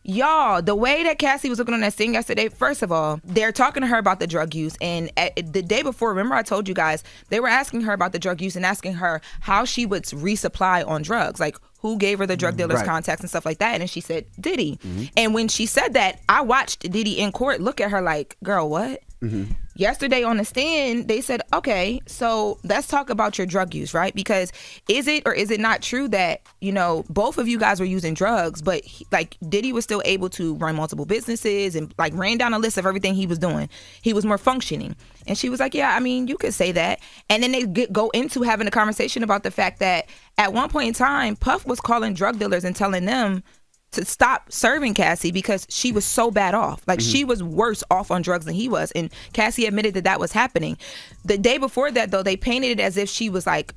Y'all, the way that Cassie was looking on that thing yesterday, first of all, they're talking to her about the drug use. And the day before, remember I told you guys, they were asking her about the drug use and asking her how she would resupply on drugs. Like, who gave her the drug dealer's contacts and stuff like that. And she said, Diddy. And when she said that, I watched Diddy in court look at her like, girl, what? Yesterday on the stand, they said, okay, so let's talk about your drug use, right? Because is it or is it not true that, you know, both of you guys were using drugs, but like Diddy was still able to run multiple businesses and like ran down a list of everything he was doing. He was more functioning. And she was like, yeah, I mean, you could say that. And then they go into having a conversation about the fact that at one point in time, Puff was calling drug dealers and telling them to stop serving Cassie because she was so bad off. Like she was worse off on drugs than he was. And Cassie admitted that that was happening. The day before that, though, they painted it as if she was like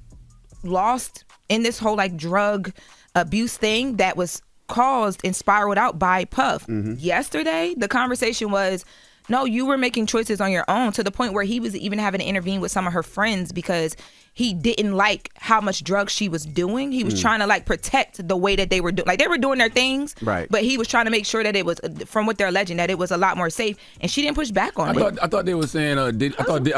lost in this whole like drug abuse thing that was caused and spiraled out by Puff. Yesterday, the conversation was, no, you were making choices on your own, to the point where he was even having to intervene with some of her friends because he didn't like how much drugs she was doing. He was trying to like protect the way that they were doing. Like they were doing their things, right? But he was trying to make sure that it was, from what they're alleging, that it was a lot more safe. And she didn't push back on it. I thought they were saying, I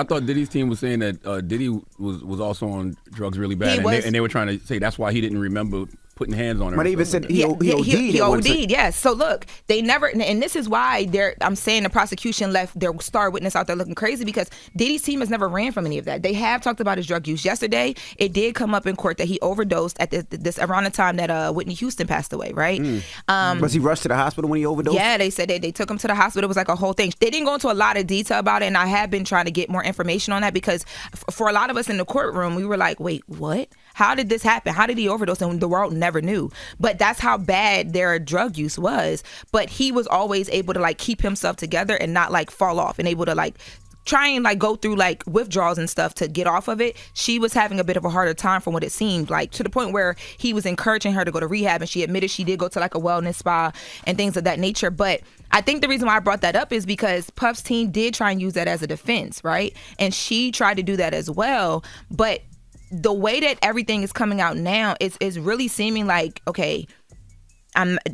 thought Diddy's team was saying that Diddy was also on drugs really bad, and they were trying to say that's why he didn't remember putting hands on her. But they even said he OD'd. He OD'd, yes. So look, they never, and this is why I'm saying the prosecution left their star witness out there looking crazy, because Diddy's team has never ran from any of that. They have talked about his drug use. Yesterday, it did come up in court that he overdosed at this around the time that Whitney Houston passed away, right? Was he rushed to the hospital when he overdosed? Yeah, they said they took him to the hospital. It was like a whole thing. They didn't go into a lot of detail about it, and I have been trying to get more information on that, because for a lot of us in the courtroom, we were like, wait, what? How did this happen? How did he overdose? And the world never knew. But that's how bad their drug use was. But he was always able to like keep himself together and not like fall off, and able to like try and like go through like withdrawals and stuff to get off of it. She was having a bit of a harder time from what it seemed like, to the point where he was encouraging her to go to rehab, and she admitted she did go to like a wellness spa and things of that nature. But I think the reason why I brought that up is because Puff's team did try and use that as a defense, right? And she tried to do that as well. But the way that everything is coming out now is really seeming like, okay,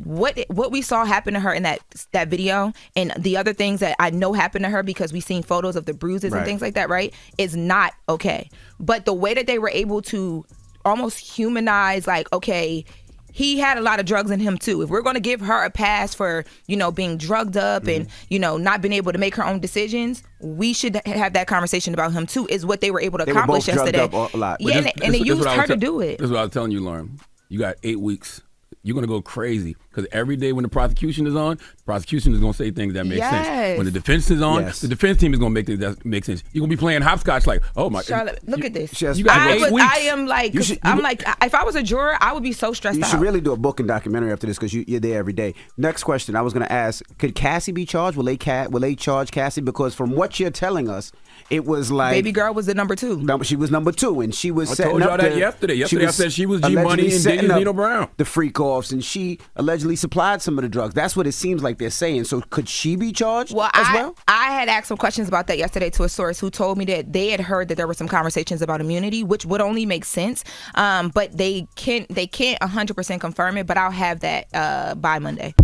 what we saw happen to her in that video, and the other things that I know happened to her because we've seen photos of the bruises and things like that, right, is not okay. But the way that they were able to almost humanize, like, okay, he had a lot of drugs in him too. If we're going to give her a pass for, you know, being drugged up and, you know, not being able to make her own decisions, we should have that conversation about him too, is what they were able to accomplish yesterday. They were both drugged up a lot. Yeah, and they used her to do it. This is what I was telling you, Lauren. You got 8 weeks. You're going to go crazy, because every day when the prosecution is on, the prosecution is going to say things that make sense. When the defense is on, the defense team is going to make things that make sense. You're going to be playing hopscotch like, oh my God. Charlotte, look at this. You got 8 weeks. I am like, I'm like, if I was a juror, I would be so stressed out. You should really do a book and documentary after this, because you're there every day. Next question, I was going to ask, could Cassie be charged? Will they charge Cassie? Because from what you're telling us, it was like baby girl was the number 2. She was number 2, and she was setting up. I told y'all that yesterday. Yesterday I said she was G Money and Diddy's Nino Brown. The freak offs, and she allegedly supplied some of the drugs. That's what it seems like they're saying. So could she be charged as well? I had asked some questions about that yesterday to a source who told me that they had heard that there were some conversations about immunity, which would only make sense. But they can't 100% confirm it. But I'll have that by Monday.